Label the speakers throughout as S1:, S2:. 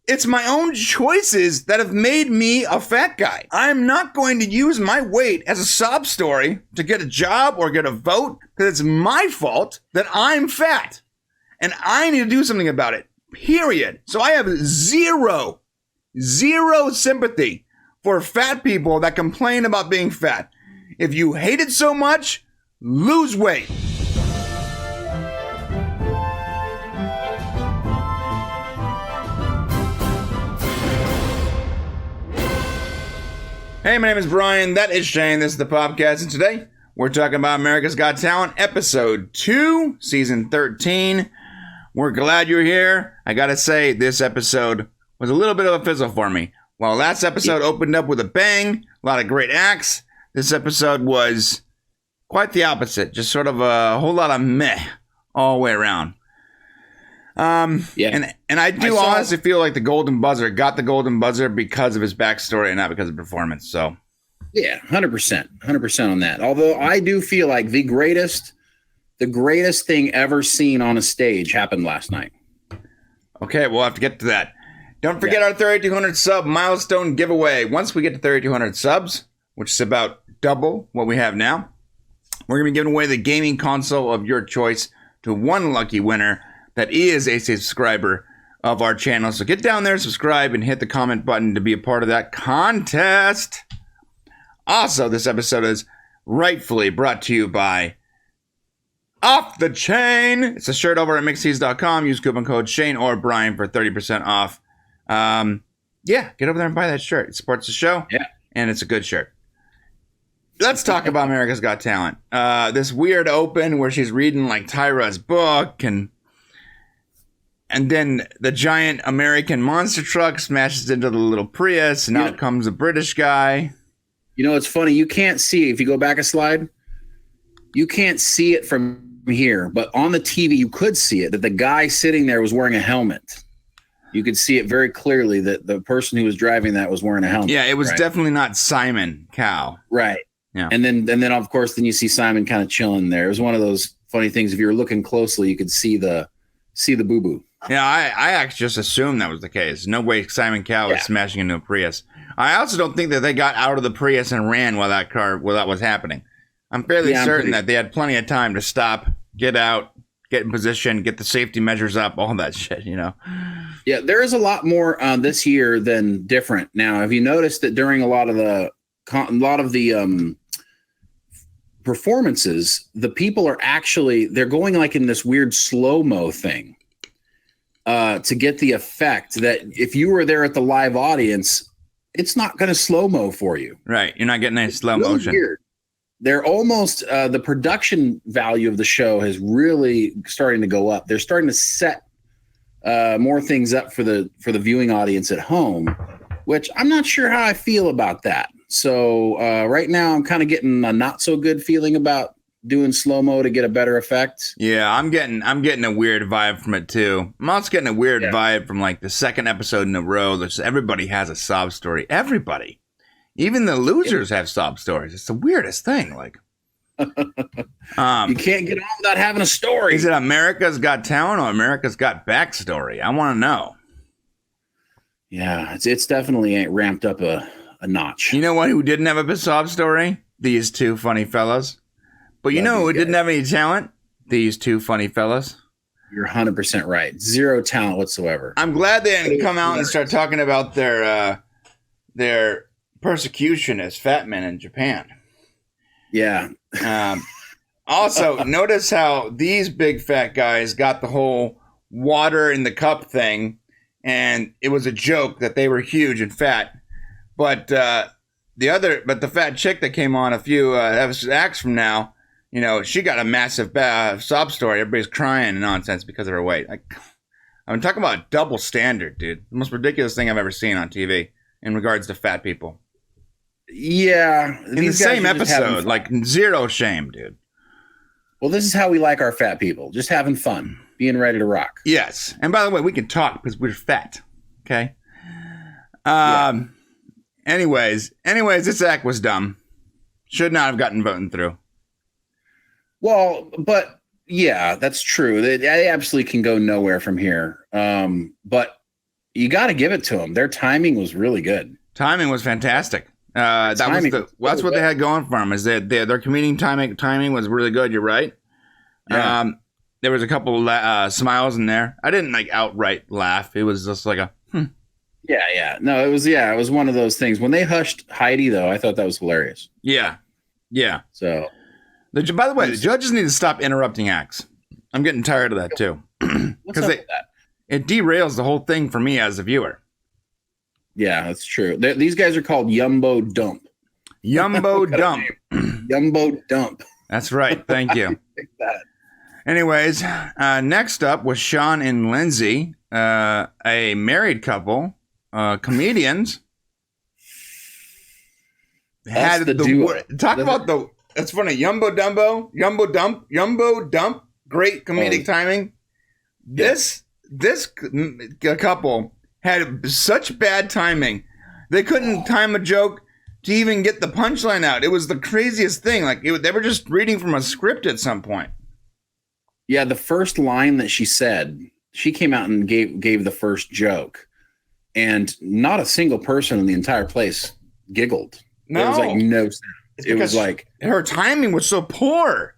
S1: It's my own choices that have made me a fat guy. I'm not going to use my weight as a sob story to get a job or get a vote because it's my fault that I'm fat. And I need to do something about it, period. So I have zero sympathy for fat people that complain about being fat. If you hate it so much, lose weight. Hey, my name is Brian. That is Shane. This is the popcast. And today, we're talking about America's Got Talent, episode 2, season 13. We're glad you're here. I gotta say, this episode was a little bit of a fizzle for me. While last episode opened up with a bang, a lot of great acts, this episode was quite the opposite. Just sort of a whole lot of meh all the way around. And I do honestly feel like the Golden Buzzer got the Golden Buzzer because of his backstory and not because of performance. So,
S2: yeah, 100% on that. Although I do feel like the greatest thing ever seen on a stage happened last night.
S1: Okay, we'll have to get to that. Don't forget our 3,200 sub milestone giveaway. Once we get to 3,200 subs, which is about double what we have now, we're going to be giving away the gaming console of your choice to one lucky winner that is a subscriber of our channel. So get down there, subscribe, and hit the comment button to be a part of that contest. Also, this episode is rightfully brought to you by Off the Chain. It's a shirt over at mixtees.com. Use coupon code Shane or Brian for 30% off. Get over there and buy that shirt. It supports the show, and it's a good shirt. Let's talk about America's Got Talent. This weird open where she's reading like Tyra's book, and then the giant American monster truck smashes into the little Prius, and out comes a British guy.
S2: You know, it's funny. You can't see, if you go back a slide, you can't see it from here. But on the TV, you could see it, that the guy sitting there was wearing a helmet. You could see it very clearly that the person who was driving that was wearing a helmet.
S1: Yeah, it was definitely not Simon Cowell.
S2: Right. Yeah. And then of course, then you see Simon kind of chilling there. It was one of those funny things. If you were looking closely, you could see the boo-boo.
S1: Yeah, I actually just assumed that was the case. No way Simon Cowell was smashing into a Prius. I also don't think that they got out of the Prius and ran while that was happening. I'm fairly certain that they had plenty of time to stop, get out, get in position, get the safety measures up, all that shit, you know?
S2: Yeah, there is a lot more this year than different. Now, have you noticed that during a lot of the performances, the people are they're going like in this weird slow-mo thing to get the effect that if you were there at the live audience, it's not going to slow-mo for you.
S1: Right. You're not getting any slow motion.
S2: Weird. They're almost the production value of the show is really starting to go up. They're starting to set more things up for the viewing audience at home, which I'm not sure how I feel about that. So right now I'm kind of getting a not so good feeling about doing slow-mo to get a better effect.
S1: Yeah, I'm getting a weird vibe from it too. I'm also getting a weird vibe from like the second episode in a row. Everybody has a sob story. Everybody. Even the losers have sob stories. It's the weirdest thing. Like,
S2: you can't get on without having a story.
S1: Is it America's Got Talent or America's Got Backstory? I want to know.
S2: Yeah, it's definitely ramped up a notch.
S1: You know what? Who didn't have a sob story? These two funny fellas. But you know who didn't have any talent? These two funny fellas.
S2: You're 100% right. Zero talent whatsoever.
S1: I'm glad they didn't come out and start talking about their persecution as fat men in Japan.
S2: Yeah.
S1: Also, notice how these big fat guys got the whole water in the cup thing, and it was a joke that they were huge and fat. But the fat chick that came on a few acts from now, you know, she got a massive sob story. Everybody's crying and nonsense because of her weight. Like, I'm talking about a double standard, dude. The most ridiculous thing I've ever seen on TV in regards to fat people.
S2: Yeah.
S1: In the same episode, like zero shame, dude.
S2: Well, this is how we like our fat people. Just having fun, being ready to rock.
S1: Yes. And by the way, we can talk because we're fat. Okay. Anyways, this act was dumb. Should not have gotten voted through.
S2: Well, but yeah, that's true. They absolutely can go nowhere from here. But You got to give it to them. Their timing was really good.
S1: Timing was fantastic. That's what they had going for them. Is that their comedic timing was really good. You're right.
S2: Yeah.
S1: There was a couple smiles in there. I didn't like outright laugh. It was just like a.
S2: Yeah. No, it was one of those things. When they hushed Heidi, though, I thought that was hilarious.
S1: Yeah.
S2: So,
S1: by the way, the judges need to stop interrupting acts. I'm getting tired of that too.
S2: What's up with that?
S1: It derails the whole thing for me as a viewer.
S2: Yeah, that's true. These guys are called Yumbo Dump.
S1: Yumbo Dump.
S2: Yumbo Dump.
S1: That's right. Thank you. Anyways, next up was Sean and Lindsay, a married couple, comedians.
S2: That's the duo.
S1: That's funny. Yumbo Dump. Great comedic timing. This couple had such bad timing. They couldn't time a joke to even get the punchline out. It was the craziest thing. Like they were just reading from a script at some point.
S2: Yeah, the first line that she said, she came out and gave the first joke, and not a single person in the entire place giggled.
S1: No.
S2: There was like no sound. It was like
S1: her timing was so poor.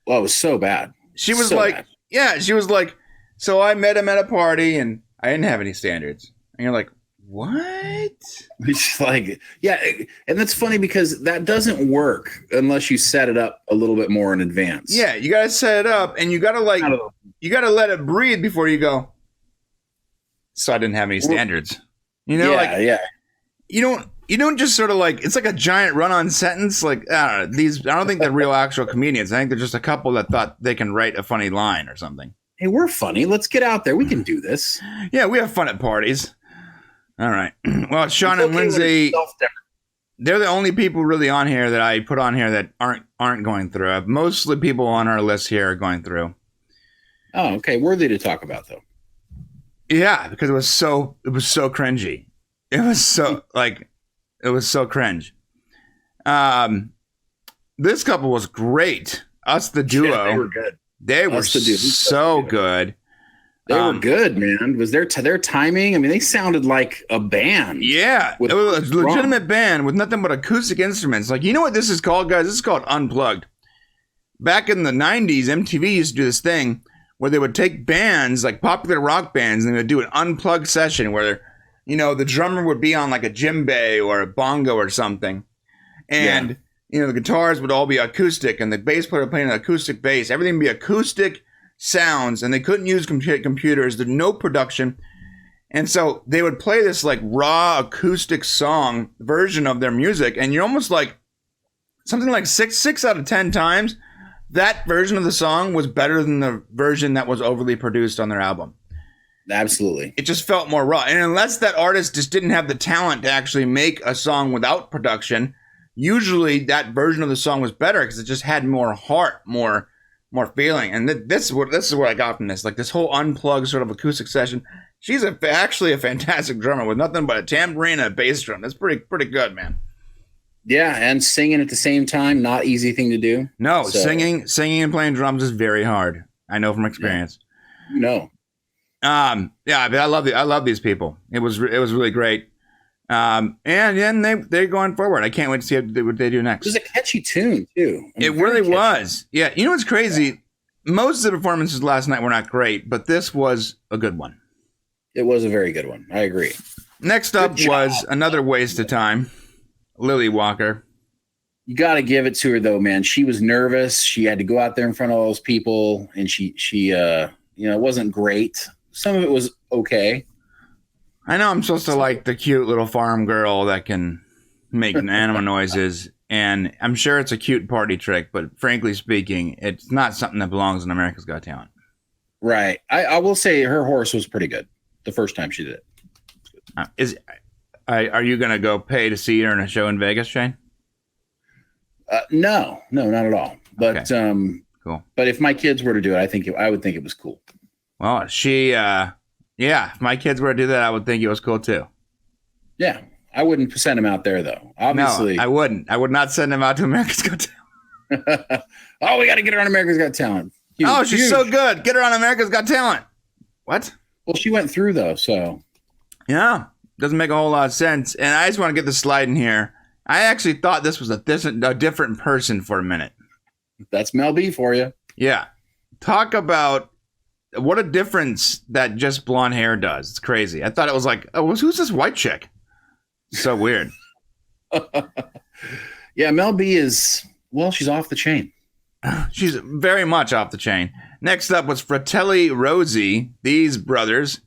S2: Well, it was so bad.
S1: She was like, so I met him at a party and I didn't have any standards. And you're like, what?
S2: It's like, yeah. And that's funny because that doesn't work unless you set it up a little bit more in advance.
S1: Yeah, you got to set it up and you got to let it breathe before you go. So I didn't have any standards. You know,
S2: yeah.
S1: You don't just sort of like, it's like a giant run-on sentence. Like, I don't think they're real actual comedians. I think they're just a couple that thought they can write a funny line or something.
S2: Hey, we're funny. Let's get out there. We can do this.
S1: Yeah, we have fun at parties. All right. Well, Sean and Lindsay, they're the only people really on here that I put on here that aren't going through. Mostly people on our list here are going through.
S2: Oh, okay. Worthy to talk about, though.
S1: Yeah, because it was so cringy. It was so cringe. This couple was great. Us, the duo.
S2: Yeah, they were good.
S1: They were so good.
S2: They were good, man. Was their timing? I mean, they sounded like a band.
S1: Yeah, it was a legitimate band with nothing but acoustic instruments. Like, you know what this is called, guys? This is called Unplugged. Back in the 90s, MTV used to do this thing where they would take bands, like popular rock bands, and they would do an unplugged session where, you know, the drummer would be on like a djembe or a bongo or something. And, you know, the guitars would all be acoustic and the bass player would play an acoustic bass. Everything would be acoustic sounds, and they couldn't use computers. There's no production. And so they would play this like raw acoustic song version of their music. And you're almost like something like six out of 10 times that version of the song was better than the version that was overly produced on their album.
S2: Absolutely.
S1: It just felt more raw. And unless that artist just didn't have the talent to actually make a song without production, usually that version of the song was better because it just had more heart, more feeling. And this is what I got from this. Like this whole unplugged sort of acoustic session. She's actually a fantastic drummer with nothing but a tambourine and a bass drum. That's pretty good, man.
S2: Yeah, and singing at the same time, not easy thing to do.
S1: No, singing and playing drums is very hard. I know from experience.
S2: No.
S1: Yeah, but I love these people. It was really great. And then they're going forward. I can't wait to see what they do next.
S2: It was a catchy tune too.
S1: It really was. Yeah, you know what's crazy? Yeah. Most of the performances last night were not great, but this was a good one.
S2: It was a very good one. I agree.
S1: Next up was another waste of time. Lily Walker.
S2: You got to give it to her though, man. She was nervous. She had to go out there in front of all those people, and she it wasn't great. Some of it was okay.
S1: I know I'm supposed to like the cute little farm girl that can make animal noises, and I'm sure it's a cute party trick, but frankly speaking, it's not something that belongs in America's Got Talent.
S2: Right. I will say her horse was pretty good the first time she did it.
S1: Are you going to go pay to see her in a show in Vegas, Shane?
S2: No, not at all. But
S1: okay. Cool.
S2: But if my kids were to do it, I would think it was cool.
S1: Well, if my kids were to do that, I would think it was cool too.
S2: Yeah, I wouldn't send them out there though. Obviously,
S1: no, I wouldn't. I would not send them out to America's Got Talent.
S2: Oh, we got to get her on America's Got Talent.
S1: She's so good. Get her on America's Got Talent. What?
S2: Well, she went through though, so
S1: Yeah, doesn't make a whole lot of sense. And I just want to get the slide in here. I actually thought this was a different person for a minute.
S2: That's Mel B for you.
S1: Yeah. Talk about what a difference that just blonde hair does. It's crazy. I thought it was like, oh, who's this white chick? So weird.
S2: Yeah, Mel B is, well, she's off the chain.
S1: She's very much off the chain. Next up was Fratelli Rosie, these brothers.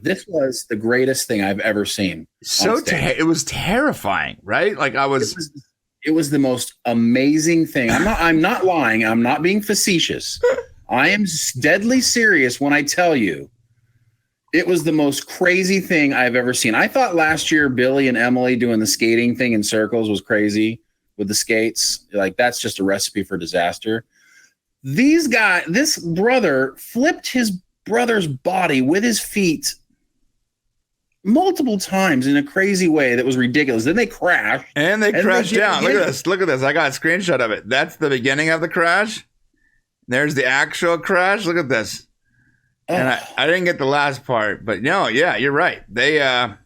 S2: This was the greatest thing I've ever seen.
S1: It was terrifying, right? Like
S2: it was the most amazing thing. I'm not lying. I'm not being facetious. I am deadly serious when I tell you it was the most crazy thing I've ever seen. I thought last year Billy and Emily doing the skating thing in circles was crazy with the skates. Like, that's just a recipe for disaster. This brother flipped his brother's body with his feet multiple times in a crazy way that was ridiculous. Then they crashed.
S1: And they crashed down. Look at this. Look at this. I got a screenshot of it. That's the beginning of the crash. There's the actual crash. Look at this. Oh. And I didn't get the last part, but no, yeah, you're right. They that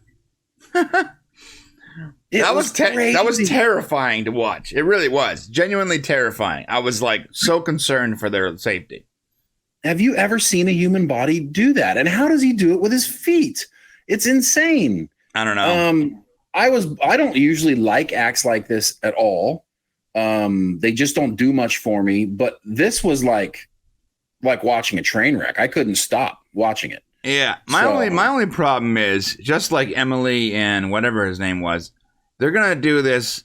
S1: was terrifying to watch. It really was. Genuinely terrifying. I was like so concerned for their safety.
S2: Have you ever seen a human body do that? And how does he do it with his feet? It's insane.
S1: I don't know.
S2: I don't usually like acts like this at all. They just don't do much for me. But this was like watching a train wreck. I couldn't stop watching it.
S1: Yeah. My only problem is, just like Emily and whatever his name was, they're gonna do this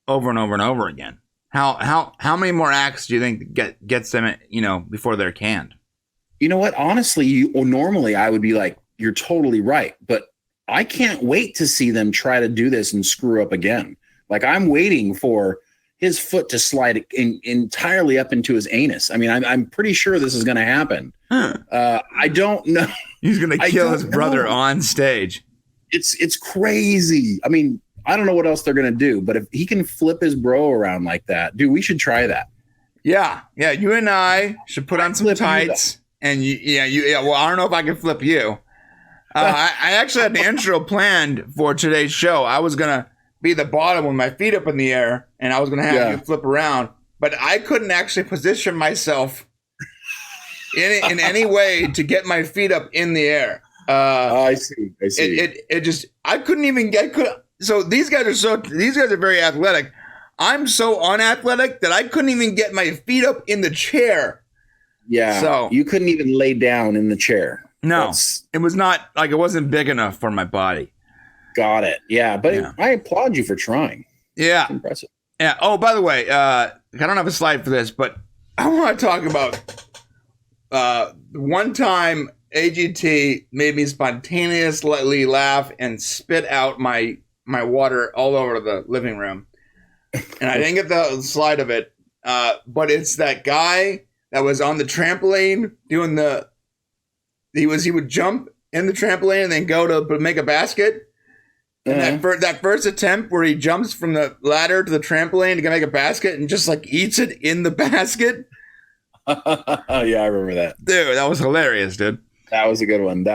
S1: over and over and over again. How many more acts do you think gets them, before they're canned?
S2: You know what? Honestly, normally I would be like, you're totally right. But I can't wait to see them try to do this and screw up again. Like, I'm waiting for his foot to slide entirely up into his anus. I mean, I'm pretty sure this is going to happen. I don't know.
S1: He's going to kill his brother on stage.
S2: It's crazy. I mean, I don't know what else they're going to do, but if he can flip his bro around like that, dude, we should try that.
S1: Yeah. Yeah. You and I should put on some tights. And well, I don't know if I can flip you. I actually had the intro planned for today's show. I was going to be the bottom with my feet up in the air, and I was going to have you flip around, but I couldn't actually position myself in any way to get my feet up in the air.
S2: I see.
S1: I couldn't even get. So these guys are very athletic. I'm so unathletic that I couldn't even get my feet up in the chair.
S2: Yeah. So you couldn't even lay down in the chair.
S1: No, it was not like, it wasn't big enough for my body.
S2: Got it. Yeah, but I applaud you for trying.
S1: Yeah.
S2: It's impressive.
S1: Yeah. Oh, by the way, I don't have a slide for this, but I want to talk about one time AGT made me spontaneously laugh and spit out my water all over the living room. And I didn't get the slide of it, but it's that guy that was on the trampoline doing he would jump in the trampoline and then go to make a basket. And that first attempt where he jumps from the ladder to the trampoline to make a basket and just like eats it in the basket.
S2: Yeah, I remember that.
S1: Dude, that was hilarious, dude.
S2: That was a good one.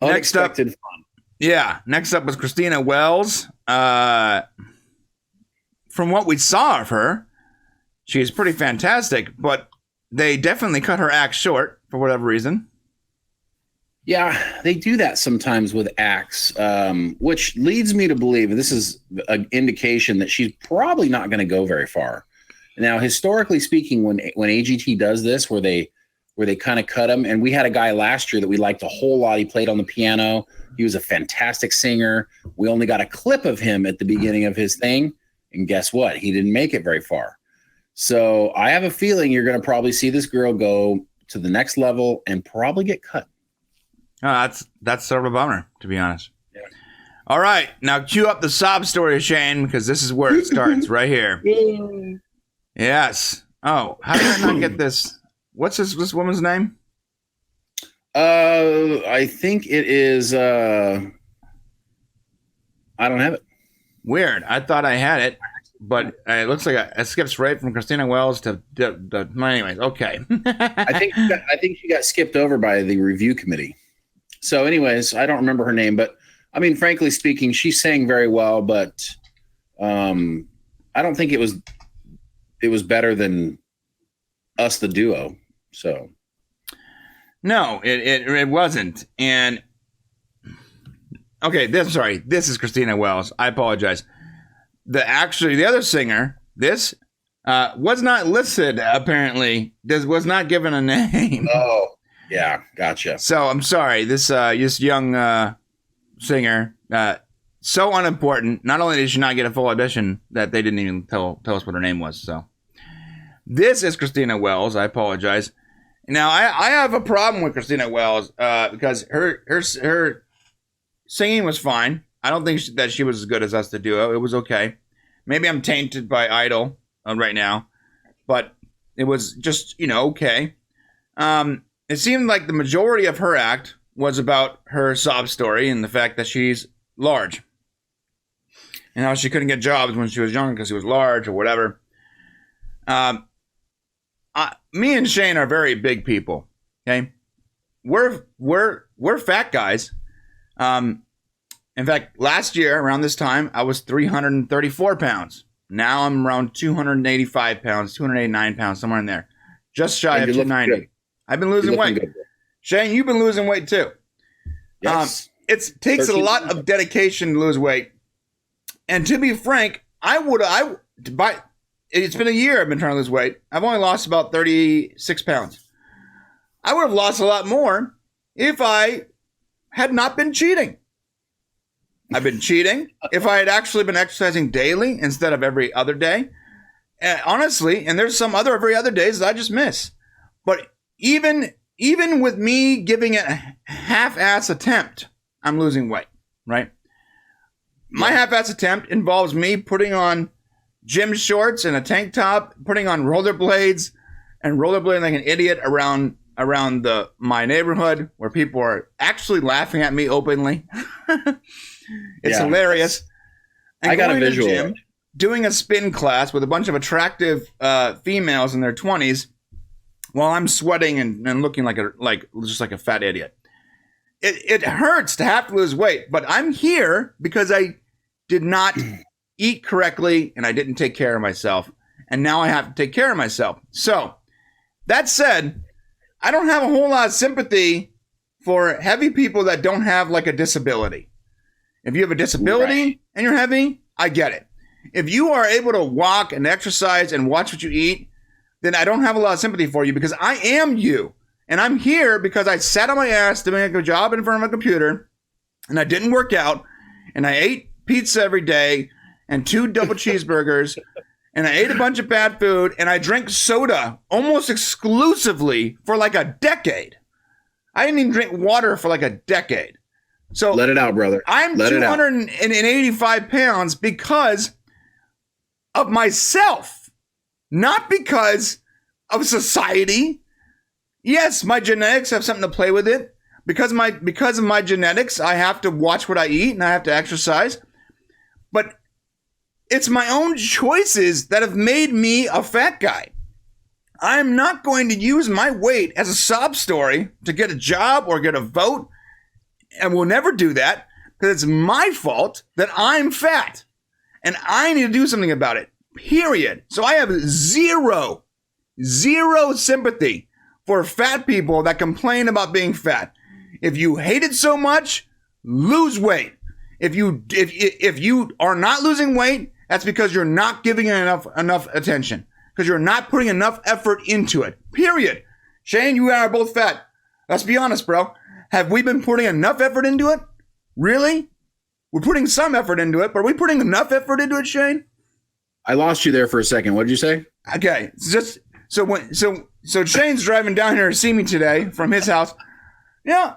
S2: Unexpected fun.
S1: Yeah. Next up was Christina Wells. From what we saw of her, she's pretty fantastic, but they definitely cut her act short for whatever reason.
S2: Yeah, they do that sometimes with acts, which leads me to believe, and this is an indication that she's probably not going to go very far. Now, historically speaking, when AGT does this, where they kind of cut him, and we had a guy last year that we liked a whole lot. He played on the piano. He was a fantastic singer. We only got a clip of him at the beginning of his thing, and guess what? He didn't make it very far. So I have a feeling you're going to probably see this girl go to the next level and probably get cut.
S1: Oh, that's sort of a bummer, to be honest.
S2: Yeah.
S1: All right, now cue up the sob story, Shane, because this is where it starts, right here. Yes. Oh, how did I not get this? What's this woman's name?
S2: I think it is. I don't have it.
S1: Weird. I thought I had it, but it looks like it skips right from Christina Wells to. Anyways, okay.
S2: I think she got skipped over by the review committee. So, anyways, I don't remember her name, but I mean, frankly speaking, she sang very well, but I don't think it was better than us, the duo. So,
S1: no, it wasn't. And okay, this is Christina Wells. I apologize. The other singer, this was not listed. Apparently, this was not given a name.
S2: Oh, yeah, gotcha.
S1: So I'm sorry. This young singer, so unimportant. Not only did she not get a full audition, that they didn't even tell us what her name was. So this is Christina Wells. I apologize. Now I have a problem with Christina Wells because her singing was fine. I don't think that she was as good as us, the duo. It was okay. Maybe I'm tainted by Idol right now, but it was just, okay. It seemed like the majority of her act was about her sob story and the fact that she's large and how she couldn't get jobs when she was younger because she was large or whatever. Me and Shane are very big people. Okay, we're fat guys. In fact, last year around this time, I was 334 pounds. Now I'm around 285 pounds, 289 pounds, somewhere in there. Just shy of 290. I've been losing weight. Good. Shane, you've been losing weight too.
S2: Yes.
S1: It takes a lot of dedication to lose weight. And to be frank, it's been a year I've been trying to lose weight. I've only lost about 36 pounds. I would have lost a lot more if I had not been cheating. I've been cheating. If I had actually been exercising daily instead of every other day, honestly, and there's some other every other days that I just miss. But even with me giving it a half-ass attempt, I'm losing weight, right? My half-ass attempt involves me putting on gym shorts and a tank top, putting on rollerblades, and rollerblading like an idiot around my neighborhood where people are actually laughing at me openly. It's hilarious. And
S2: I got a visual.
S1: Gym, doing a spin class with a bunch of attractive females in their 20s while I'm sweating and looking just like a fat idiot. It hurts to have to lose weight, but I'm here because I did not eat correctly and I didn't take care of myself. And now I have to take care of myself. So that said, I don't have a whole lot of sympathy for heavy people that don't have like a disability. If you have a disability and you're heavy, I get it. If you are able to walk and exercise and watch what you eat, then I don't have a lot of sympathy for you because I am you. And I'm here because I sat on my ass doing a good job in front of a computer and I didn't work out and I ate pizza every day and 2 double cheeseburgers and I ate a bunch of bad food and I drank soda almost exclusively for like a decade. I didn't even drink water for like a decade. So
S2: let it out, brother.
S1: I'm 285 pounds because of myself, not because of society. Yes, my genetics have something to play with it. Because of my genetics, I have to watch what I eat and I have to exercise. But it's my own choices that have made me a fat guy. I'm not going to use my weight as a sob story to get a job or get a vote. And we'll never do that because it's my fault that I'm fat. And I need to do something about it, period. So I have zero sympathy for fat people that complain about being fat. If you hate it so much, lose weight. If you are not losing weight, that's because you're not giving it enough attention. Because you're not putting enough effort into it, period. Shane, you and I are both fat. Let's be honest, bro. Have we been putting enough effort into it? Really? We're putting some effort into it, but are we putting enough effort into it, Shane?
S2: I lost you there for a second. What did you say?
S1: Okay, so Shane's driving down here to see me today from his house. Yeah,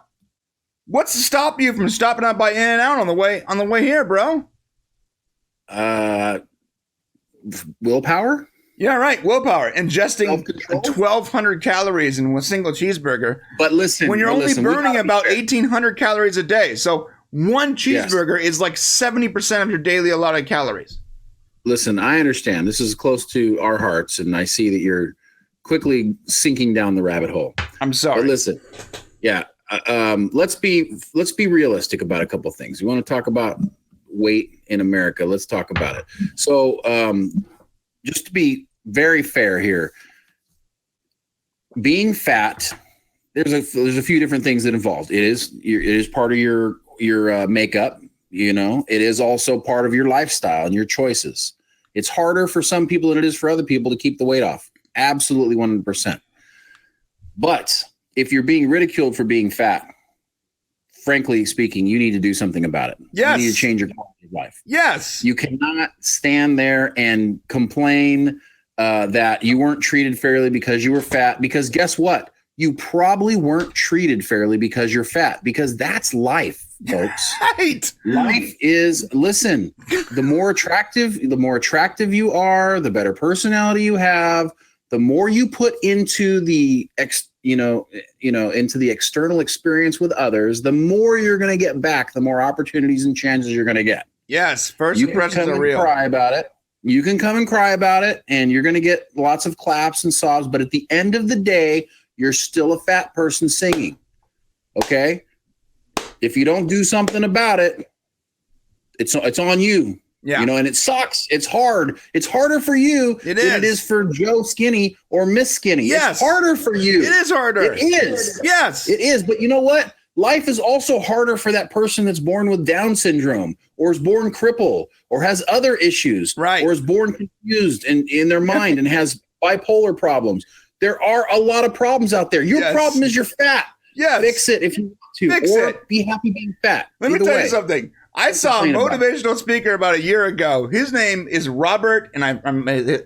S1: what's to stop you from stopping up by In-N-Out on the way here, bro?
S2: Willpower?
S1: Yeah, right. Willpower. Ingesting 1,200 calories in a single cheeseburger.
S2: But listen,
S1: when you're only burning about 1,800 calories a day, so one cheeseburger is like 70% of your daily allotted calories.
S2: Listen, I understand. This is close to our hearts, and I see that you're quickly sinking down the rabbit hole.
S1: I'm sorry.
S2: But listen, yeah, let's be realistic about a couple of things. We want to talk about weight in America. Let's talk about it. So, just to be very fair here, being fat, there's a few different things that involved. It is part of your makeup. You know, it is also part of your lifestyle and your choices. It's harder for some people than it is for other people to keep the weight off. Absolutely 100%. But if you're being ridiculed for being fat, frankly speaking, you need to do something about it.
S1: Yes.
S2: You need to change your quality of life.
S1: Yes.
S2: You cannot stand there and complain that you weren't treated fairly because you were fat. Because guess what? You probably weren't treated fairly because you're fat. Because that's life, folks.
S1: Right.
S2: Life is, listen, the more attractive you are, the better personality you have, the more you put into the into the external experience with others, the more you're going to get back, the more opportunities and chances you're going to get.
S1: Yes, first impressions are real.
S2: Cry about it. You can come and cry about it, and you're going to get lots of claps and sobs. But at the end of the day, you're still a fat person singing. Okay, if you don't do something about it, it's on you.
S1: Yeah.
S2: You know, and it sucks. It's hard. It's harder for you than it is for Joe Skinny or Miss Skinny.
S1: Yes.
S2: It's harder for you.
S1: It is harder.
S2: It is.
S1: Yes.
S2: It is. But you know what? Life is also harder for that person that's born with Down syndrome or is born crippled or has other issues.
S1: Right.
S2: Or is born confused in their mind and has bipolar problems. There are a lot of problems out there. Your problem is you're fat.
S1: Yes.
S2: Fix it if you want to.
S1: Fix
S2: or
S1: it.
S2: Be happy being fat.
S1: Let me tell you something. I saw a motivational speaker about a year ago. His name is Robert, and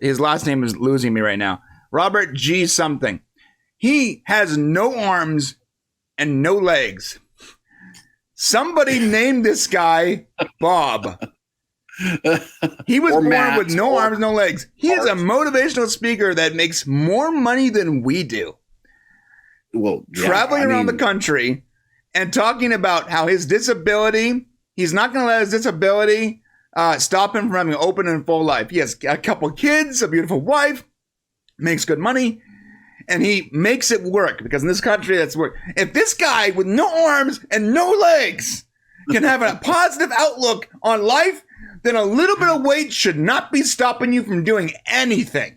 S1: his last name is losing me right now. Robert G. something. He has no arms and no legs. Somebody named this guy Bob. He was born with no arms, no legs. He is a motivational speaker that makes more money than we do.
S2: Well,
S1: traveling around the country and talking about how his disability, he's not going to let his disability stop him from having an open and full life. He has a couple kids, a beautiful wife, makes good money, and he makes it work because in this country, that's work. If this guy with no arms and no legs can have a positive outlook on life, then a little bit of weight should not be stopping you from doing anything.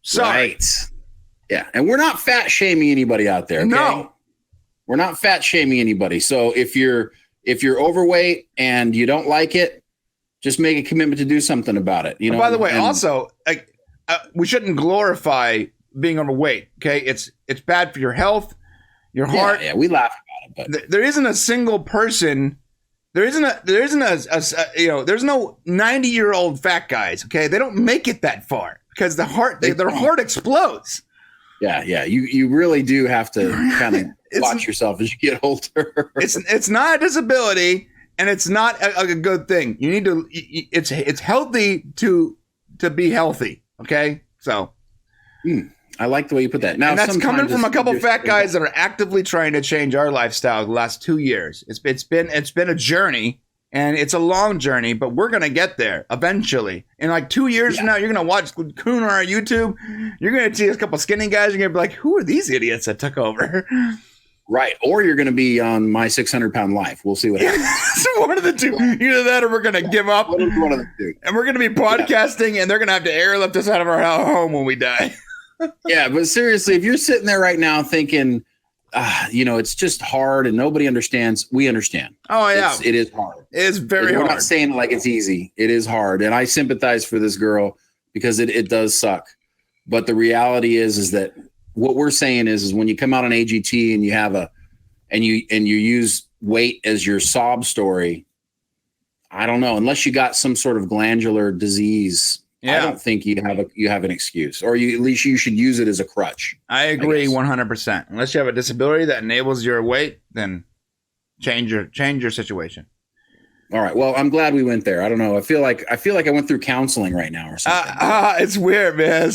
S1: Sorry.
S2: Right. Yeah. And we're not fat shaming anybody out there. Okay? No. We're not fat shaming anybody. So if you're overweight and you don't like it, just make a commitment to do something about it. You know.
S1: By the way, also, we shouldn't glorify being overweight. Okay, it's bad for your health, your heart.
S2: Yeah, we laugh about it,
S1: but there isn't a single person. There's no 90-year-old fat guys. Okay, they don't make it that far because their heart explodes.
S2: Yeah. You really do have to kind of watch yourself as you get older.
S1: It's not a disability, and it's not a good thing. You need to. It's healthy to be healthy. Okay, so
S2: I like the way you put that. Now,
S1: and that's coming from a couple fat guys that are actively trying to change our lifestyle the last 2 years. It's been a journey. And it's a long journey, but we're going to get there eventually. In like 2 years from now, you're going to watch Coon on our YouTube. You're going to see a couple skinny guys. You're going to be like, who are these idiots that took over?
S2: Right. Or you're going to be on my 600-pound life. We'll see what happens.
S1: So one of the two. Either that or we're going to give up.
S2: One of the two.
S1: And we're going to be podcasting and they're going to have to airlift us out of our home when we die.
S2: Yeah, but seriously, if you're sitting there right now thinking, it's just hard and nobody understands. We understand.
S1: Oh, yeah.
S2: It is hard.
S1: It is very hard.
S2: We're not saying like it's easy. It is hard. And I sympathize for this girl because it does suck. But the reality is that what we're saying is when you come out on AGT and you have and you use weight as your sob story, I don't know, unless you got some sort of glandular disease. Yeah. I don't think you have an excuse, or at least you should use it as a crutch.
S1: I agree 100%. Unless you have a disability that enables your weight, then change your situation.
S2: All right. Well, I'm glad we went there. I don't know. I feel like I went through counseling right now or something.
S1: It's weird, man.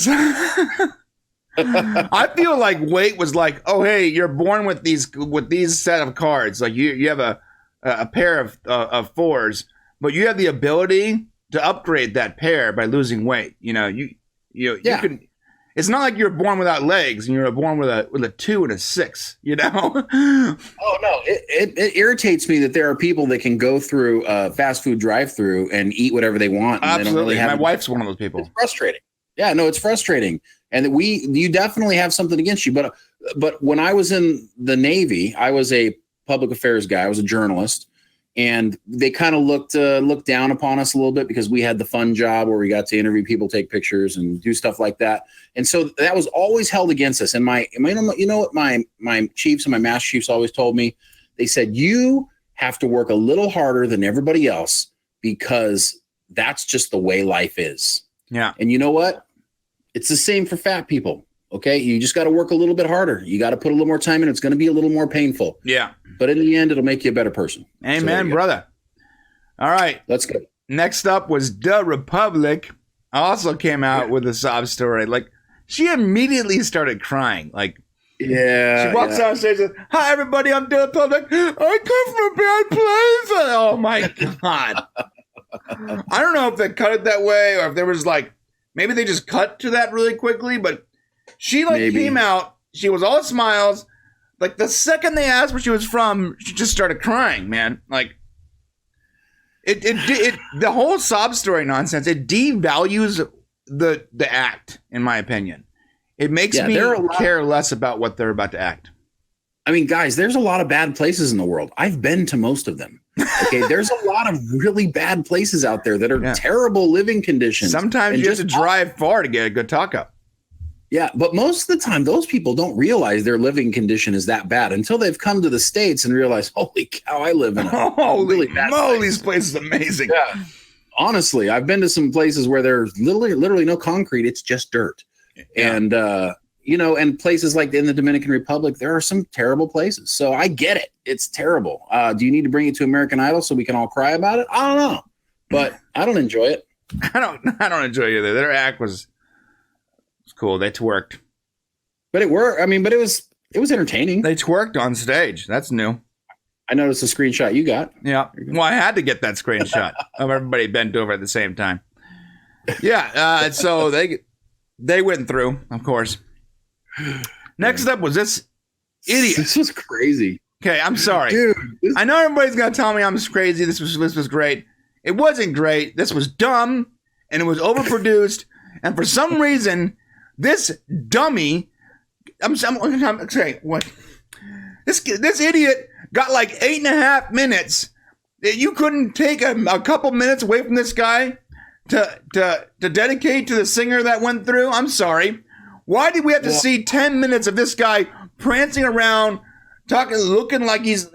S1: I feel like weight was like, oh, hey, you're born with these set of cards. Like you have a pair of fours, but you have the ability to upgrade that pair by losing weight. You can, It's not like you're born without legs and you're born with a 2 and a 6, you know?
S2: Oh no, it irritates me that there are people that can go through a fast food drive-through and eat whatever they want. And
S1: Absolutely.
S2: They don't really have
S1: My wife's one of those people.
S2: It's frustrating. Yeah, no, it's frustrating. And you definitely have something against you. But when I was in the Navy, I was a public affairs guy. I was a journalist. And they kind of looked down upon us a little bit because we had the fun job where we got to interview people, take pictures, and do stuff like that. And so that was always held against us. And you know what my chiefs and my master chiefs always told me? They said, you have to work a little harder than everybody else because that's just the way life is.
S1: Yeah.
S2: And you know what? It's the same for fat people. Okay. You just got to work a little bit harder. You got to put a little more time in. It's going to be a little more painful.
S1: Yeah.
S2: But in the end, it'll make you a better person.
S1: Amen, brother. All right.
S2: Let's go.
S1: Next up was The Republic. Also came out with a sob story. Like, she immediately started crying. Like,
S2: yeah.
S1: She walks on stage and says, "Hi, everybody. I'm The Republic. I come from a bad place." Oh, my God. I don't know if they cut it that way or if there was like, maybe they just cut to that really quickly. But she came out. She was all smiles. Like, the second they asked where she was from, she just started crying, man. Like, it the whole sob story nonsense, it devalues the act, in my opinion. It makes me care less about what they're about to act.
S2: I mean, guys, there's a lot of bad places in the world. I've been to most of them. Okay, there's a lot of really bad places out there that are terrible living conditions.
S1: Sometimes you have to drive far to get a good taco.
S2: Yeah, but most of the time, those people don't realize their living condition is that bad until they've come to the States and realize, holy cow, I live in a really bad place.
S1: This place is amazing.
S2: Yeah. Honestly, I've been to some places where there's literally no concrete. It's just dirt. Yeah. And, and places like in the Dominican Republic, there are some terrible places. So I get it. It's terrible. Do you need to bring it to American Idol so we can all cry about it? I don't know. But I don't enjoy it.
S1: I don't enjoy it either. Their act was cool. They twerked.
S2: But it worked. I mean, but it was entertaining.
S1: They twerked on stage. That's new.
S2: I noticed the screenshot you got.
S1: Yeah. Well, I had to get that screenshot of everybody bent over at the same time. Yeah. So they went through, of course. Next up was this idiot.
S2: This was crazy.
S1: Okay, I'm sorry.
S2: Dude,
S1: I know everybody's going to tell me I'm crazy. This was great. It wasn't great. This was dumb, and it was overproduced. And for some reason, this dummy, I'm saying, what? This idiot got like 8.5 minutes. You couldn't take a couple minutes away from this guy to dedicate to the singer that went through? I'm sorry. Why did we have to see 10 minutes of this guy prancing around, talking, looking like he's,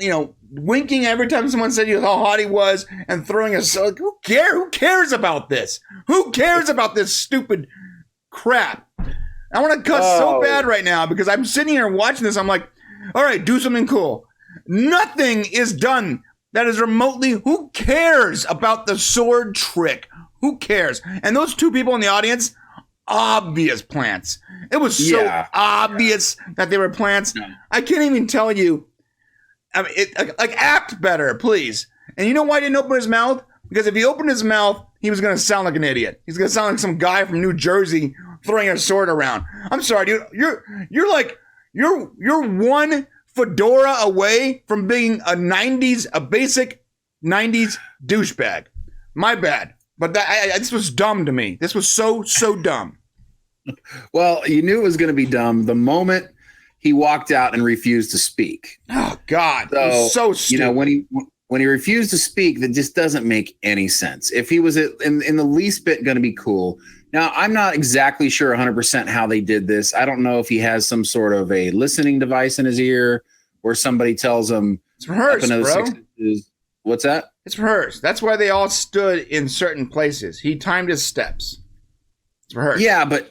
S1: winking every time someone said how hot he was and throwing a soda? Who cares about this? Who cares about this stupid crap? I want to cuss so bad right now because I'm sitting here watching this. I'm like, all right, do something cool. Nothing is done that is remotely. Who cares about the sword trick? Who cares? And those two people in the audience, obvious plants. It was so obvious that they were plants. I can't even tell you. I mean, act better, please. And you know why he didn't open his mouth? Because if he opened his mouth, he was going to sound like an idiot. He's going to sound like some guy from New Jersey throwing a sword around. I'm sorry, dude. You're one fedora away from being a basic 90s douchebag. My bad. But this was dumb to me. This was so dumb.
S2: Well, you knew it was going to be dumb the moment he walked out and refused to speak.
S1: Oh, God. So stupid.
S2: When he refused to speak, that just doesn't make any sense. If he was in the least bit going to be cool. Now, I'm not exactly sure 100% how they did this. I don't know if he has some sort of a listening device in his ear where somebody tells him.
S1: It's rehearsed, bro.
S2: What's that?
S1: It's rehearsed. That's why they all stood in certain places. He timed his steps. It's rehearsed.
S2: Yeah, but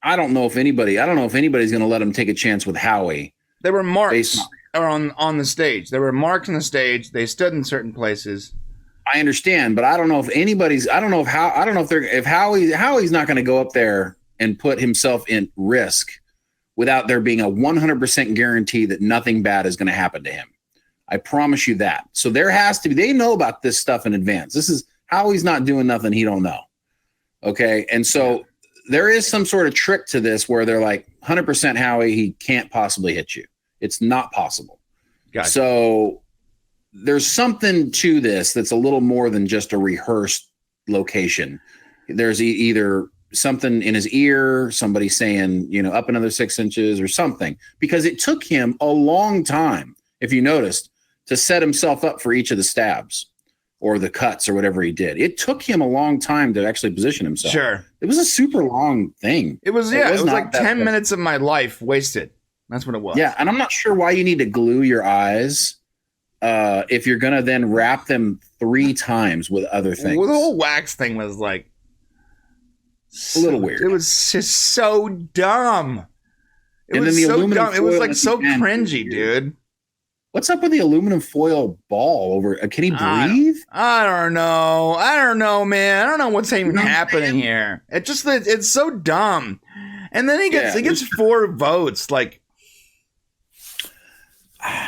S2: I don't know if anybody's going to let him take a chance with Howie.
S1: There were marks on the stage. There were marks on the stage. They stood in certain places.
S2: I understand, but I don't know if Howie's not going to go up there and put himself in risk without there being a 100% guarantee that nothing bad is going to happen to him. I promise you that. So there has to be, they know about this stuff in advance. This is Howie's not doing nothing he don't know. Okay. And so there is some sort of trick to this where they're like 100% Howie, he can't possibly hit you. It's not possible.
S1: Gotcha.
S2: So there's something to this that's a little more than just a rehearsed location. There's either something in his ear, somebody saying, up another 6 inches or something, because it took him a long time, if you noticed, to set himself up for each of the stabs or the cuts or whatever he did. It took him a long time to actually position himself.
S1: Sure.
S2: It was a super long thing.
S1: It was like 10 minutes of my life wasted. That's what it was.
S2: Yeah, and I'm not sure why you need to glue your eyes if you're going to then wrap them 3 times with other things.
S1: Well, the whole wax thing was like
S2: a little weird.
S1: It was just so dumb. It was like so cringy, dude.
S2: What's up with the aluminum foil ball over? Can he breathe?
S1: I don't know, man. I don't know what's even happening here. It's so dumb. And then he gets 4 votes. Like,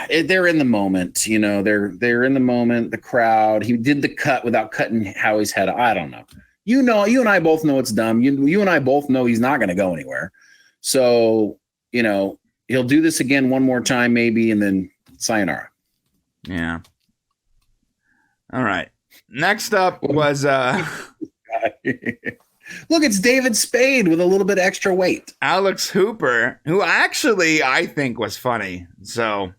S2: they're in the moment, they're in the moment. The crowd. He did the cut without cutting Howie's head. I don't know. You and I both know it's dumb. You and I both know he's not going to go anywhere. So he'll do this again one more time, maybe, and then sayonara.
S1: Yeah. All right. Next up was
S2: look, it's David Spade with a little bit extra weight.
S1: Alex Hooper, who actually I think was funny. So,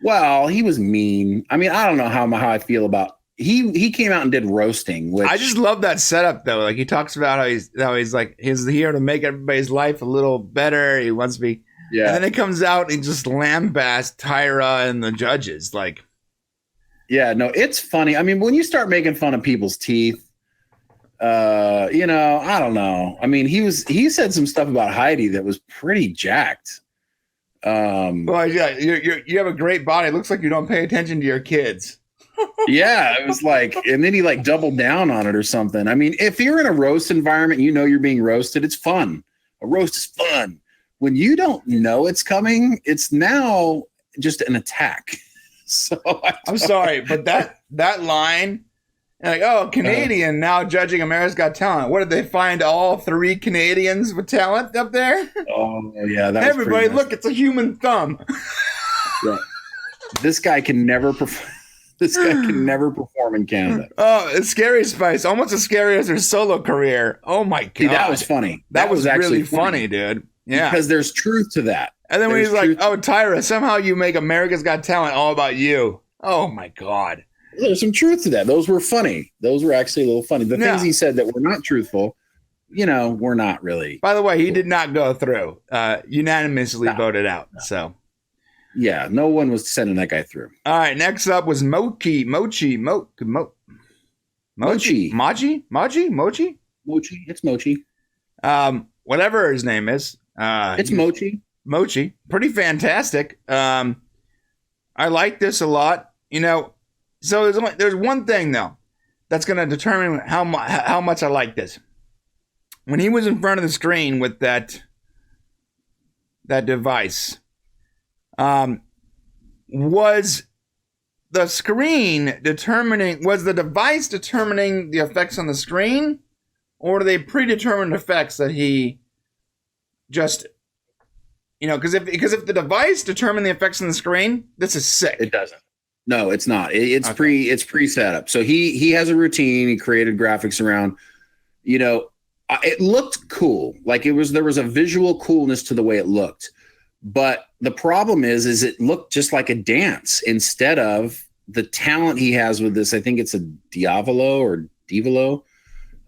S2: well, he was mean. I mean, I don't know how I feel about. He came out and did roasting. Which
S1: I just love that setup though. Like he talks about how he's like he's here to make everybody's life a little better. He wants to be. Yeah. And then it comes out and just lambasts Tyra and the judges. Like,
S2: yeah, no, it's funny. I mean, when you start making fun of people's teeth, I don't know. I mean, he said some stuff about Heidi that was pretty jacked.
S1: Well, yeah, you have a great body. It looks like you don't pay attention to your kids.
S2: Yeah, it was like, and then he like doubled down on it or something. I mean, if you're in a roast environment, you're being roasted. It's fun. A roast is fun. When you don't know it's coming, it's now just an attack. So
S1: I'm sorry, but that line, like, Canadian now judging America's Got Talent. What did they find? All 3 Canadians with talent up there?
S2: Oh yeah,
S1: everybody look, it's a human thumb.
S2: Yeah. This guy can never perform. This guy can never perform in Canada.
S1: Oh, it's Scary Spice, almost as scary as her solo career. Oh my god,
S2: see, that was funny.
S1: That was actually really funny, dude. Yeah,
S2: because there's truth to that.
S1: And then when he's like, Tyra, somehow you make America's Got Talent all about you. Oh my god.
S2: There's some truth to that. Those were funny. Those were actually a little funny. The things he said that were not truthful, were not really.
S1: By the way, he did not go through. Unanimously voted out. No. So.
S2: Yeah, no one was sending that guy through.
S1: All right, next up was Mochi.
S2: Mochi. It's Mochi.
S1: Whatever his name is.
S2: It's Mochi.
S1: Mochi. Pretty fantastic. I like this a lot. So there's one thing though that's going to determine how much I like this. When he was in front of the screen with that device, was the device determining the effects on the screen, or are they predetermined effects that he just, because if the device determined the effects on the screen, this is sick.
S2: It doesn't. No, it's not. It's pre-set up. So he has a routine. He created graphics around, it looked cool. Like there was a visual coolness to the way it looked. But the problem is it looked just like a dance instead of the talent he has with this. I think it's a Diavolo or Divolo.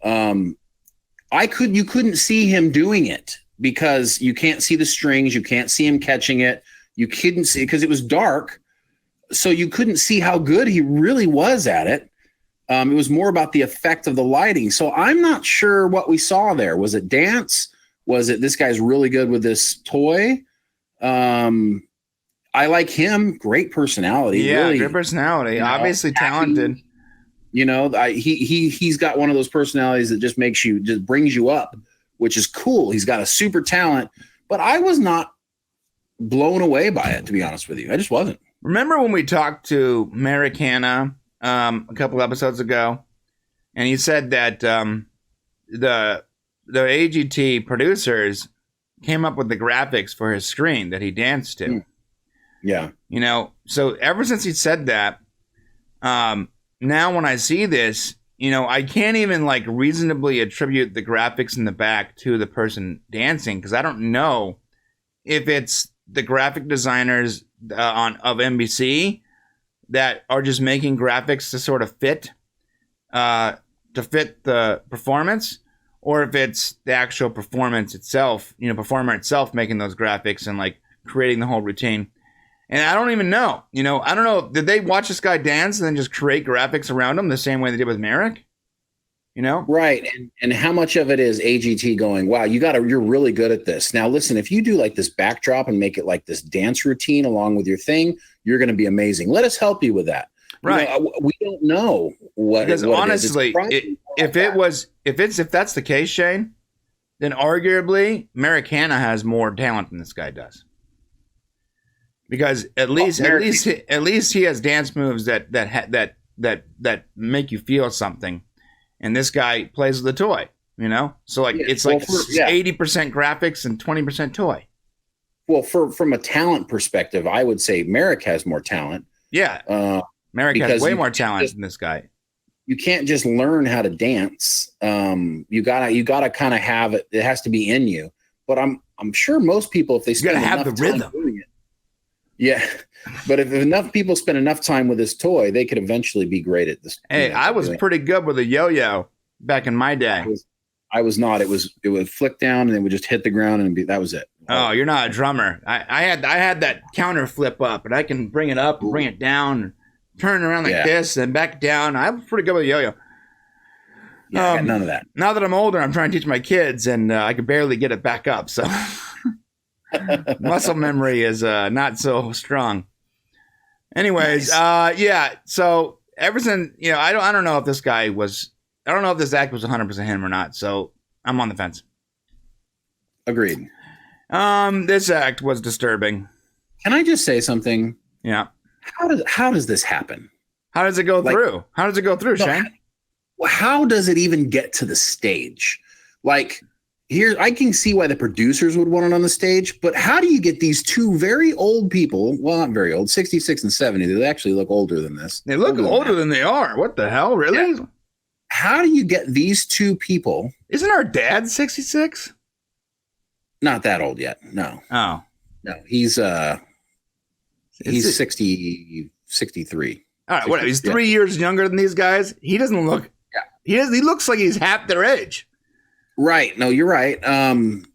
S2: You couldn't see him doing it because you can't see the strings. You can't see him catching it. You couldn't see because it was dark. So you couldn't see how good he really was at it. It was more about the effect of the lighting. So I'm not sure what we saw there. Was it dance? Was it this guy's really good with this toy? I like him. Great personality.
S1: Yeah, really, great personality. Obviously talented.
S2: He's got one of those personalities that just brings you up, which is cool. He's got a super talent, but I was not blown away by it, to be honest with you. I just wasn't.
S1: Remember when we talked to Maricana a couple episodes ago, and he said that the AGT producers came up with the graphics for his screen that he danced to.
S2: Yeah.
S1: You know, so ever since he said that, now when I see this, you know, I can't even like reasonably attribute the graphics in the back to the person dancing, because I don't know if it's the graphic designers of NBC that are just making graphics to sort of fit the performance, or if it's the actual performance itself, you know, performer itself making those graphics and like creating the whole routine. And I don't even know, you know, I don't know. Did they watch this guy dance and then just create graphics around him the same way they did with Merrick? You know?
S2: Right. And how much of it is AGT going, wow, you're really good at this. Now, listen, if you do like this backdrop and make it like this dance routine along with your thing, you're going to be amazing. Let us help you with that.
S1: Right.
S2: You know, we don't know what,
S1: because
S2: what
S1: honestly, if that's the case, Shane, then arguably Merrick Hanna has more talent than this guy does. Because at least he has dance moves that make you feel something, and this guy plays with a toy, you know. So like it's like 80% graphics and 20% toy.
S2: Well, from a talent perspective, I would say Merrick has more talent.
S1: Yeah, Merrick has way more talent than this guy.
S2: You can't just learn how to dance. You gotta kind of have it. It has to be in you. But I'm sure most people, if they spend enough time
S1: rhythm
S2: doing it. Yeah, but if enough people spend enough time with this toy, they could eventually be great at this.
S1: Hey, I was pretty good with a yo-yo back in my day.
S2: I was not. It would flick down and it would just hit the ground and that was it.
S1: Oh, you're not a drummer. I had that counter flip up, and I can bring it up and bring it down, and turn it around like this and back down. I was pretty good with a yo-yo.
S2: Yeah, I got none of that.
S1: Now that I'm older, I'm trying to teach my kids, and I can barely get it back up. So. Muscle memory is not so strong. Anyways, nice. Yeah. So ever since, you know, I don't know if this guy was, I don't know if this act was 100% him or not. So I'm on the fence.
S2: Agreed.
S1: This act was disturbing.
S2: Can I just say something?
S1: Yeah.
S2: How does this happen?
S1: How does it go through? How does it go through, Shane?
S2: How does it even get to the stage? Like, here, I can see why the producers would want it on the stage, but how do you get these two very old people? Well, not very old, 66 and 70. They actually look older than this.
S1: They look older than they are. What the hell, really? Yeah.
S2: How do you get these two people?
S1: Isn't our dad 66?
S2: Not that old yet. No.
S1: Oh.
S2: No, he's 63.
S1: All right, what? He's 3 years younger than these guys. He doesn't look. Yeah. He looks like he's half their age. Right.
S2: No, you're right.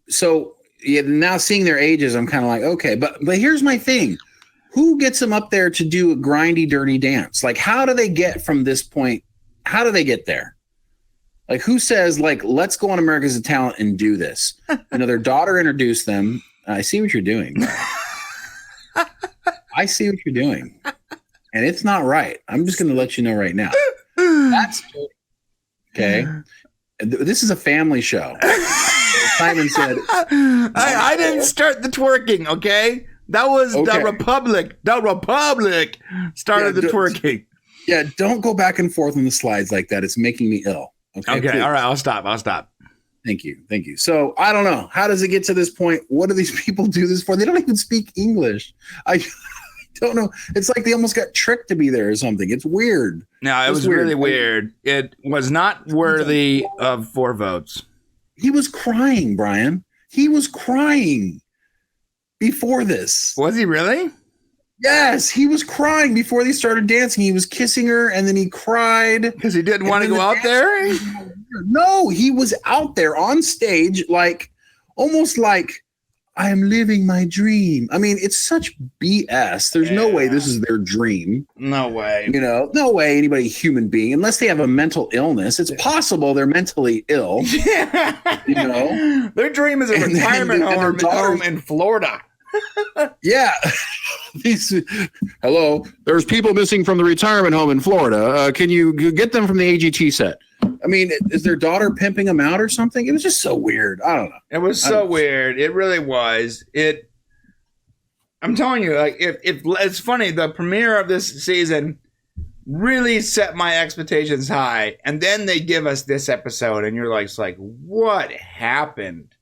S2: So now seeing their ages, I'm kind of like, okay, but here's my thing. Who gets them up there to do a grindy, dirty dance? Like, how do they get from this point? How do they get there? Like, who says, like, let's go on America's Got Talent and do this? You know, their daughter introduced them. I see what you're doing. I see what you're doing. And it's not right. I'm just going to let you know right now. That's okay. This is a family show. Simon said,
S1: I didn't start the twerking, okay? That was the Republic. The Republic started the twerking.
S2: Yeah, don't go back and forth on the slides like that. It's making me ill.
S1: Okay, all right, I'll stop.
S2: Thank you. So I don't know. How does it get to this point? What do these people do this for? They don't even speak English. I don't know. It's like they almost got tricked to be there or something. It's weird.
S1: No, it was really weird. It was not worthy of 4 votes.
S2: He was crying, Brian. He was crying before this.
S1: Was he really?
S2: Yes, he was crying before they started dancing. He was kissing her, and then he cried.
S1: Because he didn't want to go out there?
S2: No, he was out there on stage, like almost like, I am living my dream. I mean, it's such BS. There's no way this is their dream.
S1: No way.
S2: You know, no way anybody, human being, unless they have a mental illness. It's possible they're mentally ill.
S1: Yeah.
S2: You know?
S1: Their dream is a retirement home in Florida.
S2: Yeah. Hello. There's people missing from the retirement home in Florida. Can you get them from the AGT set? I mean, is their daughter pimping them out or something? It was just so weird. I don't know.
S1: It was so weird. It really was. I'm telling you, like, if it's funny, the premiere of this season, really set my expectations high, and then they give us this episode, and you're like, it's like, what happened?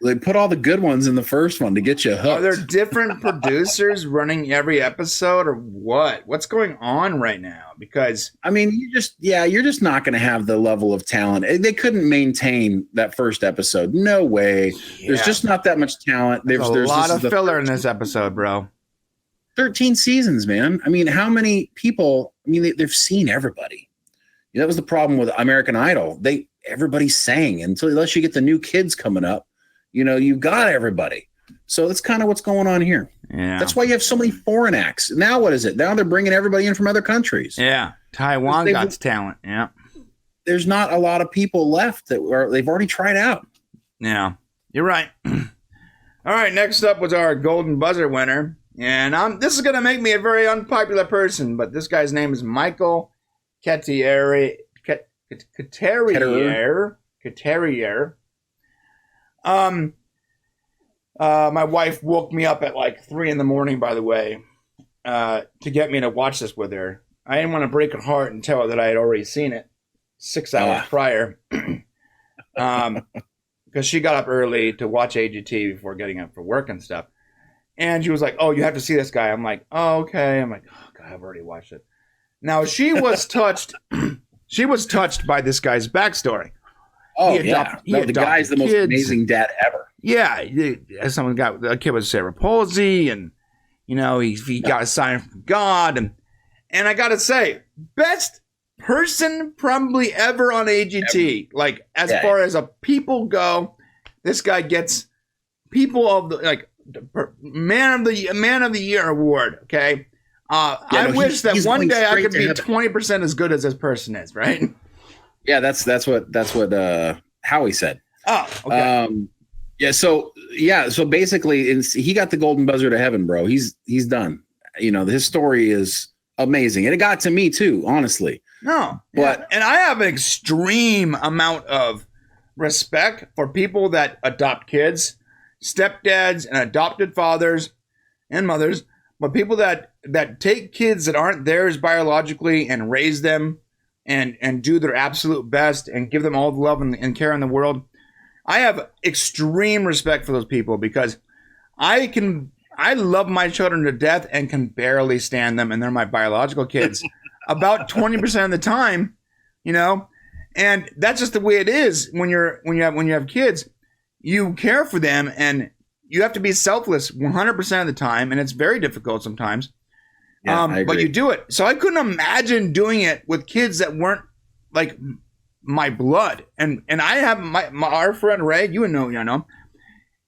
S2: They put all the good ones in the first one to get you hooked.
S1: Are there different producers running every episode, or what? What's going on right now? Because
S2: I mean, you're just not going to have the level of talent. They couldn't maintain that first episode. No way.
S1: yeah,
S2: There's just not that much talent.
S1: there's a lot of filler in this episode, bro.
S2: 13 seasons, man. I mean, how many people? I mean, they've seen everybody. That was the problem with American Idol. Everybody sang unless you get the new kids coming up. You got everybody. So that's kind of what's going on here.
S1: Yeah.
S2: That's why you have so many foreign acts. Now what is it? Now they're bringing everybody in from other countries.
S1: Yeah. Taiwan got talent. Yeah.
S2: There's not a lot of people left they've already tried out.
S1: Yeah. You're right. All right. Next up was our Golden Buzzer winner. And this is going to make me a very unpopular person, but this guy's name is Michael Couturier. My wife woke me up at like 3 a.m, by the way, to get me to watch this with her. I didn't want to break her heart and tell her that I had already seen it 6 hours prior. Because she got up early to watch AGT before getting up for work and stuff. And she was like, oh, you have to see this guy. I'm like, oh, okay. I'm like, oh, God, I've already watched it. Now, she was touched. She was touched by this guy's backstory.
S2: Oh, the guy's the most amazing dad ever.
S1: Yeah. Someone got a kid with cerebral palsy, and, he got a sign from God. And I got to say, best person probably ever on AGT. Like, as far as people go, this guy gets people of the, man of the year award. Okay. I wish that one day I could be 20% as good as this person is, right?
S2: Yeah, that's what Howie said.
S1: Oh, okay.
S2: So basically, he got the golden buzzer to heaven, bro. He's done. His story is amazing, and it got to me too, honestly.
S1: No, but and I have an extreme amount of respect for people that adopt kids, stepdads, and adopted fathers and mothers, but people that take kids that aren't theirs biologically and raise them and do their absolute best and give them all the love and care in the world. I have extreme respect for those people because I love my children to death and can barely stand them, and they're my biological kids about 20% of the time, and that's just the way it is when you have kids. You care for them, and you have to be selfless 100% of the time, and it's very difficult sometimes. But you do it. So I couldn't imagine doing it with kids that weren't like my blood. And I have our friend Ray, you know,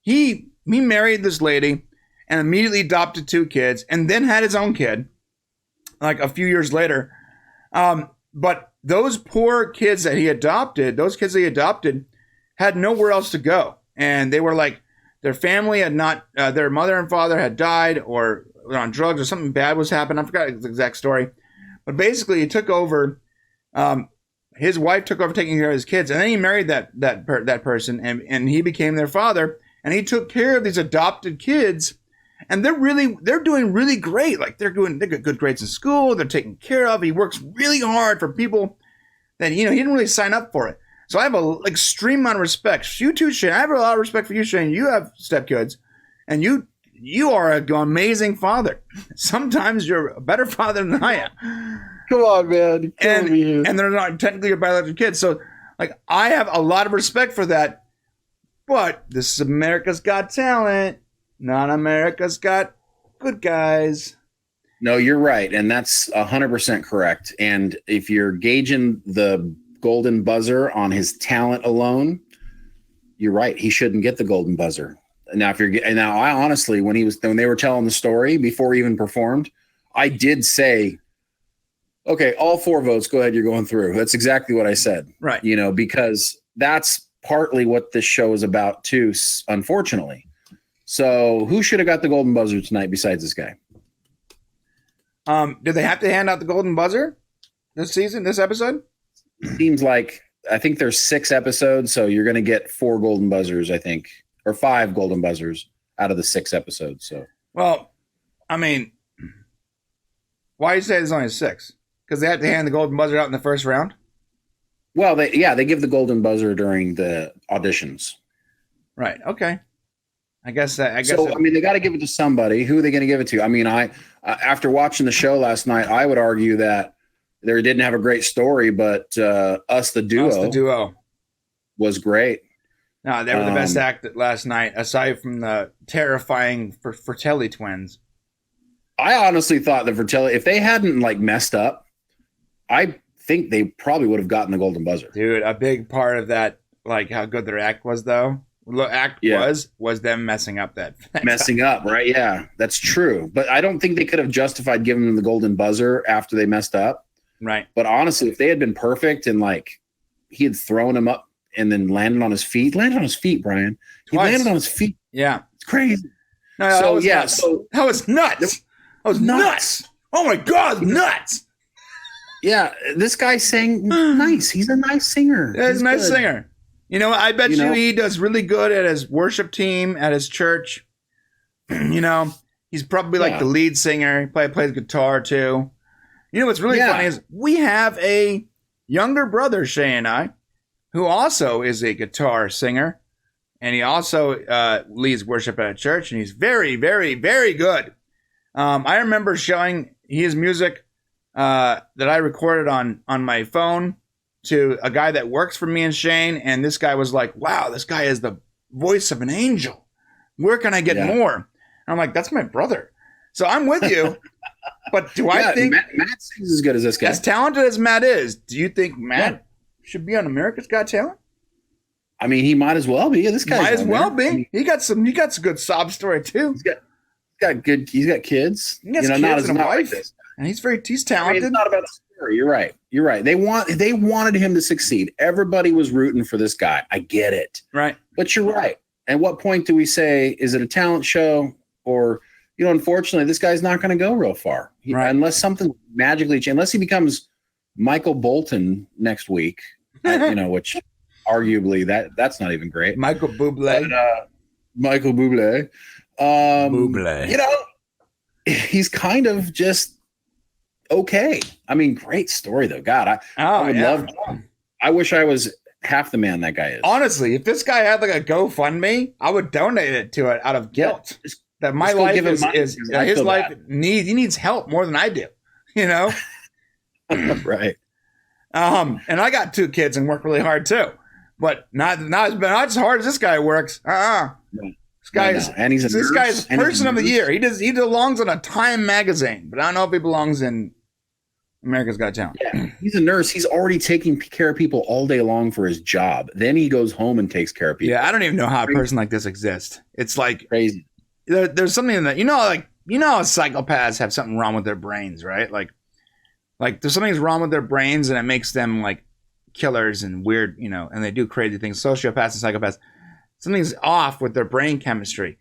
S1: he married this lady and immediately adopted 2 kids and then had his own kid like a few years later. But those poor kids that he adopted, had nowhere else to go. And they were like, their family had not, their mother and father had died or were on drugs or something bad was happening. I forgot the exact story. But basically he took over, his wife took over taking care of his kids. And then he married that person and he became their father. And he took care of these adopted kids. And they're doing really great. Like they got good grades in school. They're taken care of. He works really hard for people that, he didn't really sign up for it. So I have an extreme amount of respect. You too, Shane. I have a lot of respect for you, Shane. You have stepkids, and you are an amazing father. Sometimes you're a better father than I am.
S2: Come on, man.
S1: And they're not technically your biological kids. So, I have a lot of respect for that. But this is America's Got Talent, not America's Got Good Guys.
S2: No, you're right, and that's 100% correct. And if you're gauging the golden buzzer on his talent alone, you're right. He shouldn't get the golden buzzer. Now, I honestly, when they were telling the story before he even performed, I did say, okay, all 4 votes, go ahead. You're going through. That's exactly what I said.
S1: Right.
S2: Because that's partly what this show is about too, unfortunately. So who should have got the golden buzzer tonight besides this guy?
S1: Did they have to hand out the golden buzzer this episode?
S2: Seems like, I think there's 6 episodes, so you're going to get 4 golden buzzers, I think, or 5 golden buzzers out of the 6 episodes. So,
S1: well, I mean, why do you say there's only 6? because they had to hand the golden buzzer out in the first round.
S2: Well, they give the golden buzzer during the auditions.
S1: Right. Okay. I guess. I
S2: mean, they got to give it to somebody. Who are they going to give it to? I mean, after watching the show last night, I would argue that they didn't have a great story, but Us the Duo was great.
S1: No, they were the best act last night, aside from the terrifying Fratelli twins.
S2: I honestly thought the Fratelli, if they hadn't like messed up, I think they probably would have gotten the golden buzzer.
S1: Dude, a big part of that, like how good their act was, though. Was them messing up that
S2: messing up, right? Yeah, that's true. But I don't think they could have justified giving them the golden buzzer after they messed up.
S1: Right.
S2: But honestly, if they had been perfect and like he had thrown him up and then landed on his feet, Brian. He landed on his feet.
S1: Yeah.
S2: It's crazy.
S1: No, that was nuts. That was nuts. Oh my God, nuts.
S2: Yeah, this guy sang nice. He's a nice singer.
S1: Yeah, he's a nice singer. You know, I bet you he does really good at his worship team, at his church. You know, he's probably like the lead singer. He probably plays guitar too. You know what's really funny is we have a younger brother, Shay and I, who also is a guitar singer. And he also leads worship at a church. And he's very, very, very good. I remember showing his music that I recorded on my phone to a guy that works for me and Shane, and this guy was like, wow, this guy is the voice of an angel. Where can I get more? And I'm like, that's my brother. So I'm with you. But do I think
S2: Matt sings as good as this guy?
S1: As talented as Matt is, do you think Matt should be on America's Got Talent?
S2: I mean, he might as well be. This guy
S1: might as well be. I mean, he got some good sob story too.
S2: He's got kids. He has kids
S1: and a wife. Like and he's talented.
S2: I mean, it's not about the story. You're right. They wanted him to succeed. Everybody was rooting for this guy. I get it.
S1: Right.
S2: But you're right. At what point do we say, is it a talent show? Or, unfortunately, this guy's not going to go real far. Unless something magically changes. Unless he becomes Michael Bolton next week, which arguably that's not even great.
S1: Michael Bublé.
S2: Michael Bublé. He's kind of just okay. I mean, great story though. God, I would love. I wish I was half the man that guy is.
S1: Honestly, if this guy had like a GoFundMe, I would donate it to it out of guilt. That my life is his life he needs help more than I do.
S2: Right.
S1: And I got 2 kids and work really hard too, but not as hard as this guy works. This guy is, and he's this guy is person of the year. He belongs in a Time magazine, but I don't know if he belongs in America's Got Talent.
S2: Yeah, he's a nurse. He's already taking care of people all day long for his job. Then he goes home and takes care of people.
S1: Yeah, I don't even know how a person like this exists. It's like
S2: crazy.
S1: There's something in that. How psychopaths have something wrong with their brains, right? Like there's something wrong with their brains, and it makes them like killers and weird, and they do crazy things. Sociopaths and psychopaths. Something's off with their brain chemistry.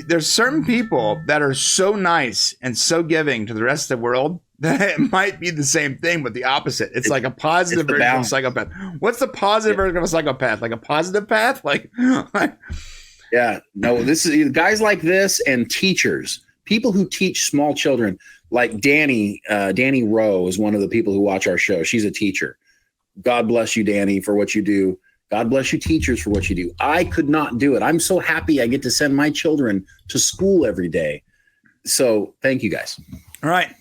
S1: There's certain people that are so nice and so giving to the rest of the world that it might be the same thing, but the opposite. It's like a positive version of a psychopath. What's the positive version of a psychopath? Like a positive path?
S2: Yeah, no, this is guys like this and teachers, people who teach small children, like Danny Rowe is one of the people who watch our show. She's a teacher. God bless you, Danny, for what you do. God bless you, teachers, for what you do. I could not do it. I'm so happy I get to send my children to school every day. So thank you guys.
S1: All right.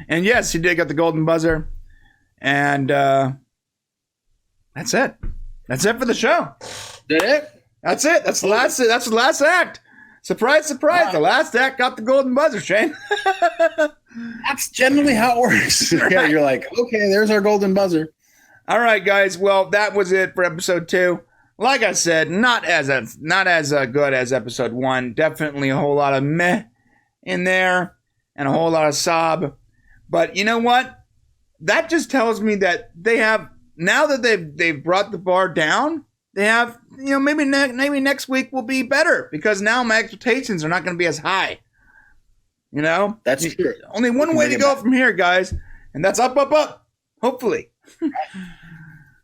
S1: And yes, he did get the golden buzzer. And that's it. That's it for the show.
S2: That it?
S1: That's it. That's the last act. Surprise, surprise. Wow. The last act got the golden buzzer, Shane.
S2: That's generally how it works. Right. Yeah, you're like, okay, there's our golden buzzer.
S1: All right, guys. Well, that was it for episode 2. Like I said, not as good as episode 1. Definitely a whole lot of meh in there and a whole lot of sob. But you know what? That just tells me that they have, now that they've brought the bar down, they have, maybe next week will be better because now my expectations are not going to be as high.
S2: That's true.
S1: Only one way to go from here, guys, and that's up, up, up. Hopefully.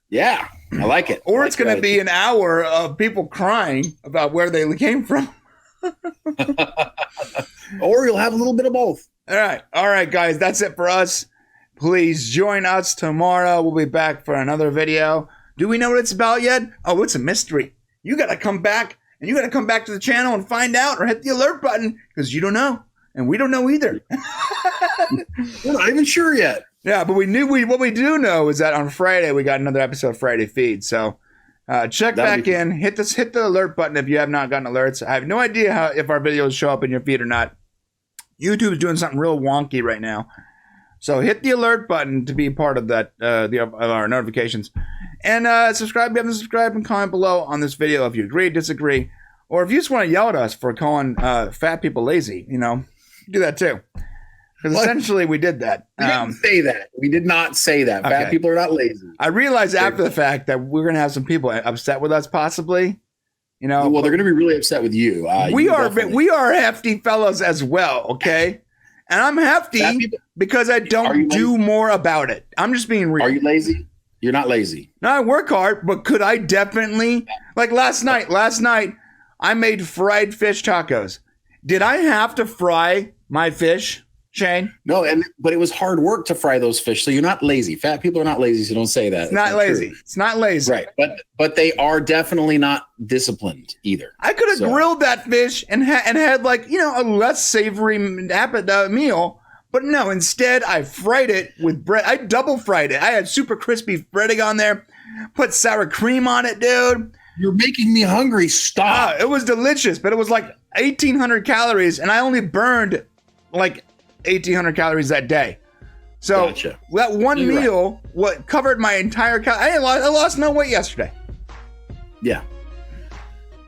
S2: Yeah, I like it.
S1: Or it's going to be an hour of people crying about where they came from.
S2: Or you'll have a little bit of both.
S1: All right, guys, that's it for us. Please join us tomorrow. We'll be back for another video. Do we know what it's about yet? Oh, it's a mystery. You got to come back, and you got to come back to the channel and find out, or hit the alert button, because you don't know, and we don't know either.
S2: We're not even sure yet.
S1: Yeah, but what we do know is that on Friday we got another episode Friday feed. So check back in, hit the alert button if you have not gotten alerts. I have no idea if our videos show up in your feed or not. YouTube is doing something real wonky right now. So hit the alert button to be part of that of our notifications. And subscribe if you haven't subscribed, and comment below on this video if you agree, disagree, or if you just want to yell at us for calling fat people lazy, do that too. Because essentially we did that.
S2: We didn't say that. We did not say that. Fat people are not lazy.
S1: I realized after the fact that we're going to have some people upset with us, possibly.
S2: Well, they're going to be really upset with you.
S1: We are hefty fellows as well, okay? And I'm hefty because I don't do more about it. I'm just being real.
S2: Are you lazy? You're not lazy.
S1: No, I work hard, but could I definitely, like last night I made fried fish tacos. Did I have to fry my fish, Shane?
S2: No, but it was hard work to fry those fish. So you're not lazy. Fat people are not lazy, so don't say that.
S1: It's not lazy. True. It's not lazy.
S2: Right. But they are definitely not disciplined either.
S1: I could have grilled that fish and had a less savory meal. But no, instead I fried it with bread. I double fried it. I had super crispy breading on there. Put sour cream on it, dude.
S2: You're making me hungry. Stop.
S1: It was delicious, but it was like 1,800 calories, and I only burned like 1,800 calories that day. So that one meal covered my entire I lost no weight yesterday.
S2: Yeah.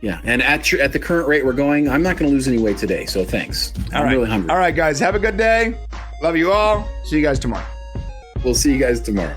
S2: Yeah, and at the current rate we're going, I'm not going to lose any weight today, so thanks. I'm really hungry.
S1: All right, guys, have a good day. Love you all. See you guys tomorrow.
S2: We'll see you guys tomorrow.